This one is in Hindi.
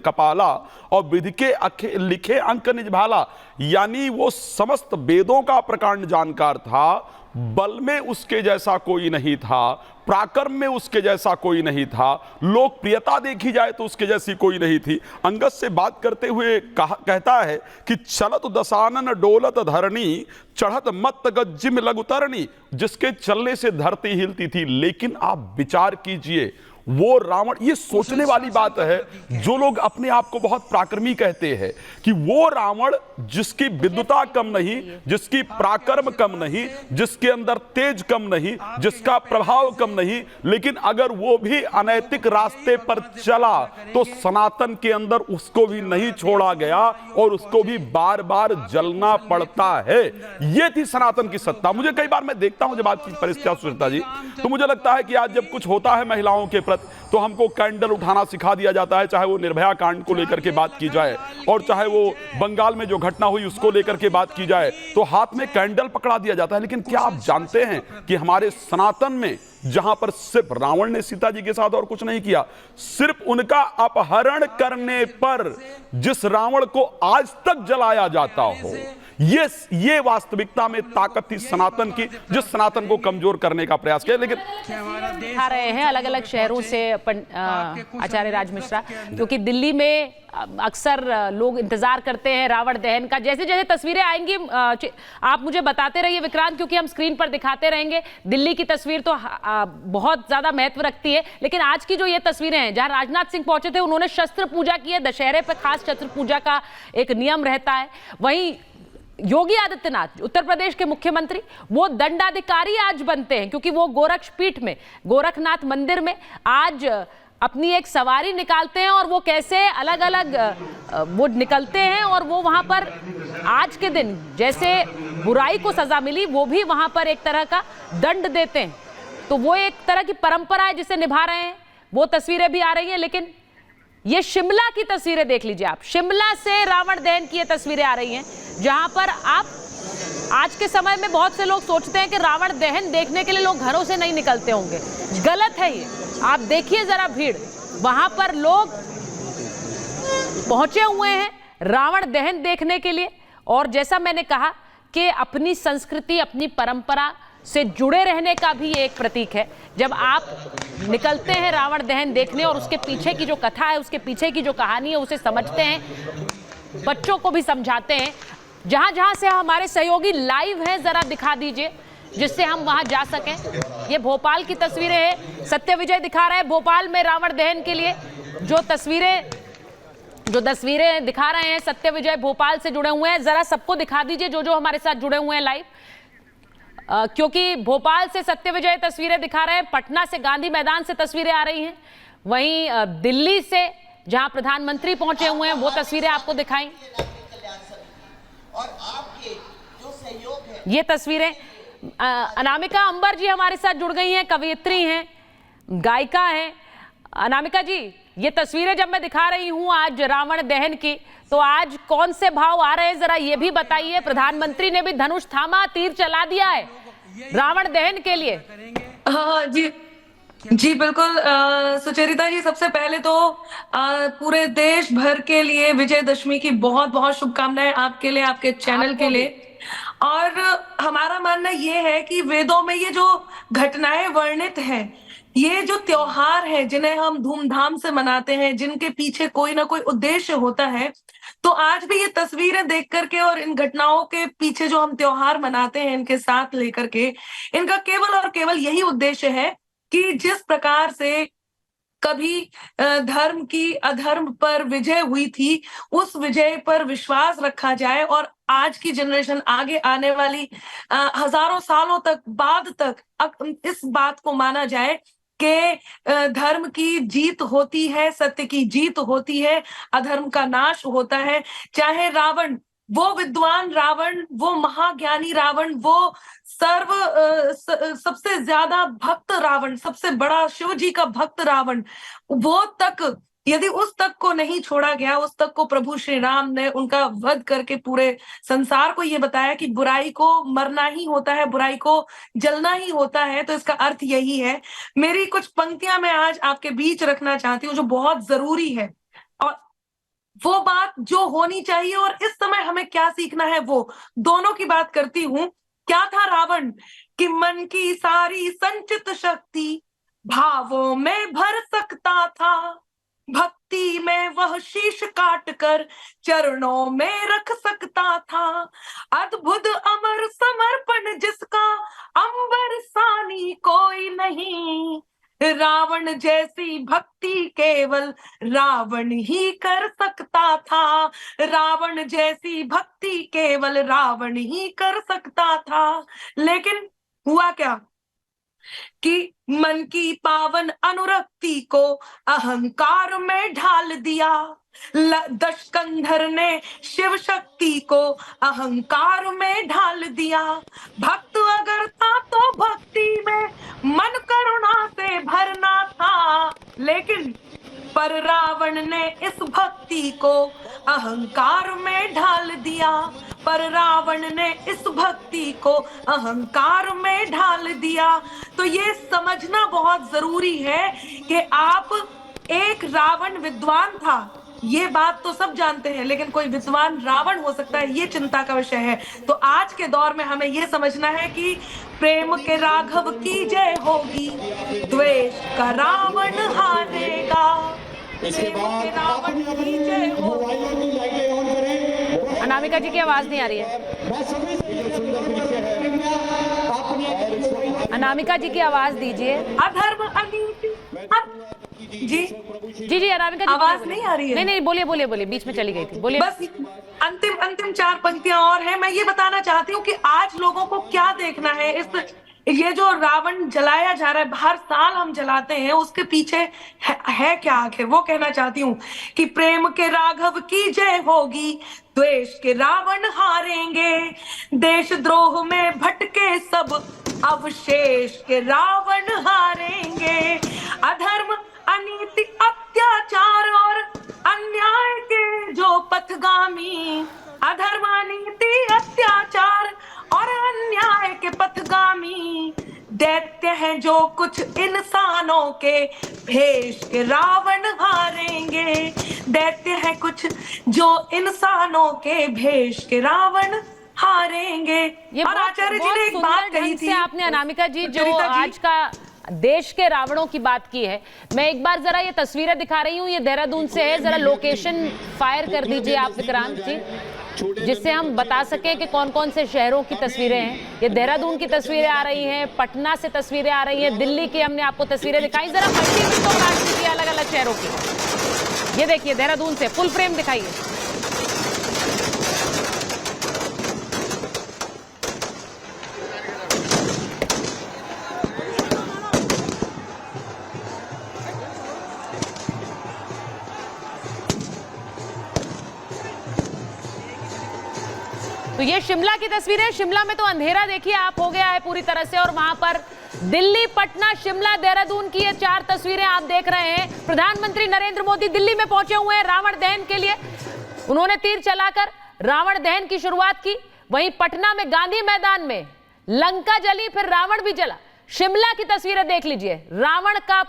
कपाला और विधि के लिखे अंक निज भाला। यानी वो समस्त वेदों का प्रकांड जानकार था, बल में उसके जैसा कोई नहीं था, पराक्रम में उसके जैसा कोई नहीं था, लोकप्रियता देखी जाए तो उसके जैसी कोई नहीं थी। अंगद से बात करते हुए कहता है कि चलत दसानन डोलत धरणी, चढ़त मत गज्जिम लगुतरणी। जिसके चलने से धरती हिलती थी। लेकिन आप विचार कीजिए, वो रावण, ये सोचने वाली बात है जो लोग अपने आप को बहुत पराक्रमी कहते हैं, कि वो रावण जिसकी विद्वता कम नहीं, जिसकी पराक्रम कम नहीं, जिसके अंदर तेज कम नहीं, जिसका प्रभाव कम नहीं, लेकिन अगर वो भी अनैतिक रास्ते पर चला तो सनातन के अंदर उसको भी नहीं छोड़ा गया और उसको भी बार बार जलना पड़ता है। ये थी सनातन की सत्ता। मुझे कई बार मैं देखता हूं जब आपकी परिस्थितियां, सुचरिता जी, तो मुझे लगता है कि आज जब कुछ होता है महिलाओं के तो हमको कैंडल उठाना सिखा दिया जाता है, चाहे वो निर्भया कांड को लेकर के बात की जाए और चाहे वो बंगाल में जो घटना हुई उसको लेकर के बात की जाए, तो हाथ में कैंडल पकड़ा दिया जाता है। लेकिन क्या आप जानते हैं कि हमारे सनातन में, जहां पर सिर्फ रावण ने सीता जी के साथ और कुछ नहीं किया, सिर्फ उनका अपहरण करने पर जिस रावण को आज तक जलाया जाता हो, ये वास्तविकता में ताकत थी सनातन की, जिस सनातन को कमजोर करने का प्रयास किया। लेकिन आ रहे हैं अलग अलग शहरों से आचार्य राज मिश्रा, क्योंकि दिल्ली में अक्सर लोग इंतजार करते हैं रावण दहन का। जैसे जैसे तस्वीरें आएंगी आप मुझे बताते रहिए विक्रांत, क्योंकि हम स्क्रीन पर दिखाते रहेंगे। दिल्ली की तस्वीर तो बहुत ज्यादा महत्व रखती है, लेकिन आज की जो ये तस्वीरें हैं जहां राजनाथ सिंह पहुंचे थे, उन्होंने शस्त्र पूजा की है। दशहरे पर खास शस्त्र पूजा का एक नियम रहता है। वहीं योगी आदित्यनाथ, उत्तर प्रदेश के मुख्यमंत्री, वो दंडाधिकारी आज बनते हैं, क्योंकि वो गोरक्ष पीठ में, गोरखनाथ मंदिर में आज अपनी एक सवारी निकालते हैं। और वो कैसे अलग अलग वो निकलते हैं और वो वहां पर आज के दिन जैसे बुराई को सजा मिली, वो भी वहां पर एक तरह का दंड देते हैं। तो वो एक तरह की परंपरा है जिसे निभा रहे हैं। वो तस्वीरें भी आ रही हैं, लेकिन ये शिमला की तस्वीरें देख लीजिए आप। शिमला से रावण दहन की ये तस्वीरें आ रही हैं, जहां पर आप आज के समय में बहुत से लोग सोचते हैं कि रावण दहन देखने के लिए लोग घरों से नहीं निकलते होंगे। गलत है ये। आप देखिए जरा भीड़, वहां पर लोग पहुंचे हुए हैं रावण दहन देखने के लिए। और जैसा मैंने कहा कि अपनी संस्कृति, अपनी परंपरा से जुड़े रहने का भी एक प्रतीक है। जब आप निकलते हैं रावण दहन देखने और उसके पीछे की जो कथा है, उसके पीछे की जो कहानी है, उसे समझते हैं, बच्चों को भी समझाते हैं। जहां जहां से हमारे सहयोगी लाइव हैं, जरा दिखा दीजिए जिससे हम वहां जा सकें। ये भोपाल की तस्वीरें हैं, सत्य विजय दिखा रहे हैं भोपाल में रावण दहन के लिए जो तस्वीरें दिखा रहे हैं। सत्य विजय भोपाल से जुड़े हुए हैं, जरा सबको दिखा दीजिए जो हमारे साथ जुड़े हुए हैं लाइव, क्योंकि भोपाल से सत्य विजय तस्वीरें दिखा रहे हैं, पटना से गांधी मैदान से तस्वीरें आ रही हैं, वहीं दिल्ली से जहां प्रधानमंत्री पहुंचे हुए हैं वो तस्वीरें आपको दिखाई। और आपके जो सहयोग है, ये तस्वीरें अनामिका अंबर जी हमारे साथ जुड़ गई हैं, कवयित्री हैं, गायिका हैं। अनामिका जी, ये तस्वीरें जब मैं दिखा रही हूं आज रावण दहन की, तो आज कौन से भाव आ रहे हैं जरा ये भी बताइए। प्रधानमंत्री ने भी धनुष थामा, तीर चला दिया है रावण दहन के लिए। हाँ जी बिल्कुल सुचरिता जी, सबसे पहले तो पूरे देश भर के लिए विजयदशमी की बहुत बहुत शुभकामनाएं आपके लिए, आपके चैनल के लिए। और हमारा मानना ये है कि वेदों में ये जो घटनाएं वर्णित हैं, ये जो त्योहार है जिन्हें हम धूमधाम से मनाते हैं, जिनके पीछे कोई ना कोई उद्देश्य होता है, तो आज भी ये तस्वीरें देख करके और इन घटनाओं के पीछे जो हम त्योहार मनाते हैं इनके साथ लेकर के, इनका केवल और केवल यही उद्देश्य है कि जिस प्रकार से कभी धर्म की अधर्म पर विजय हुई थी, उस विजय पर विश्वास रखा जाए और आज की जनरेशन, आगे आने वाली हजारों सालों तक बाद तक इस बात को माना जाए कि धर्म की जीत होती है, सत्य की जीत होती है, अधर्म का नाश होता है। चाहे रावण, वो विद्वान रावण, वो महाज्ञानी रावण, वो सबसे ज्यादा भक्त रावण, सबसे बड़ा शिव जी का भक्त रावण, वो तक यदि उस तक को नहीं छोड़ा गया, उस तक को प्रभु श्री राम ने उनका वध करके पूरे संसार को ये बताया कि बुराई को मरना ही होता है, बुराई को जलना ही होता है, तो इसका अर्थ यही है। मेरी कुछ पंक्तियां मैं आज आपके बीच रखना चाहती हूँ जो बहुत जरूरी है। और वो बात जो होनी चाहिए और इस समय हमें क्या सीखना है, वो दोनों की बात करती हूं। क्या था रावण कि मन की सारी संचित शक्ति भावों में भर सकता था, भक्ति में वह शीश काट कर चरणों में रख सकता था, अद्भुत अमर समर्पण जिसका अंबर सानी कोई नहीं, रावण जैसी भक्ति केवल रावण ही कर सकता था, रावण जैसी भक्ति केवल रावण ही कर सकता था। लेकिन हुआ क्या कि मन की पावन अनुरक्ति को अहंकार में ढाल दिया, दशकंधर ने शिव शक्ति को अहंकार में ढाल दिया, भक्त अगर था तो भक्ति में मन करुणा से भरना था, लेकिन पर रावण ने इस भक्ति को अहंकार में ढाल दिया, पर रावण ने इस भक्ति को अहंकार में ढाल दिया। तो ये समझना बहुत जरूरी है कि आप, एक रावण विद्वान था, ये बात तो सब जानते हैं, लेकिन कोई विद्वान रावण हो सकता है, ये चिंता का विषय है। तो आज के दौर में हमें ये समझना है कि प्रेम के राघव की जय होगी, द्वेष का रावण हारेगा, प्रेम के रावण की जय होगी। अनामिका जी की आवाज नहीं आ रही है, अनामिका जी की आवाज दीजिए। अधर्म अनीति जी जी जी अनामिका जी आवाज नहीं आ रही है? नहीं नहीं, बोलिए बोलिए बोलिए, बीच में चली गई थी, बोलिए। बस अंतिम 4 पंक्तियां और हैं। मैं ये बताना चाहती हूँ कि आज लोगों को क्या देखना है, इस ये जो रावण जलाया जा रहा है, हर साल हम जलाते हैं, उसके पीछे है क्या आखिर, वो कहना चाहती हूँ कि प्रेम के राघव की जय होगी, द्वेष के रावण हारेंगे, देशद्रोह में भटके सब अवशेष के रावण हारेंगे, अधर्म अनीति अत्याचार और अन्याय के जो पथगामी, अधर्म अनीति अत्याचार और अन्याय के पथगामी, दैत्य हैं जो कुछ इंसानों के भेष के रावण हारेंगे, दैत्य हैं कुछ जो इंसानों के भेष के रावण हारेंगे। और आचार्य जी ने एक बात कही थी, आपने अनामिका जी जो आज का देश के रावणों की बात की है, मैं एक बार जरा ये तस्वीरें दिखा रही हूँ, ये देहरादून से है, जरा लोकेशन फायर कर दीजिए आप विक्रांत जी, जिससे हम बता सकें कि कौन कौन से शहरों की तस्वीरें हैं। ये देहरादून की तस्वीरें आ रही हैं, पटना से तस्वीरें आ रही हैं, दिल्ली की हमने आपको तस्वीरें दिखाई, जरा मल्टी विंडो काट दीजिए अलग अलग शहरों की। ये देखिए देहरादून से फुल फ्रेम दिखाइए। तो ये शिमला की तस्वीर है, शिमला में तो अंधेरा देखिए आप हो गया है पूरी तरह से, और वहां पर दिल्ली, पटना, शिमला, देहरादून की ये 4 तस्वीरें आप देख रहे हैं। प्रधानमंत्री नरेंद्र मोदी दिल्ली में पहुंचे हुए हैं रावण दहन के लिए, उन्होंने तीर चलाकर रावण दहन की शुरुआत की। वहीं पटना में गांधी मैदान में लंका जली, फिर रावण भी जला। शिमला की तस्वीरें देख लीजिए, रावण का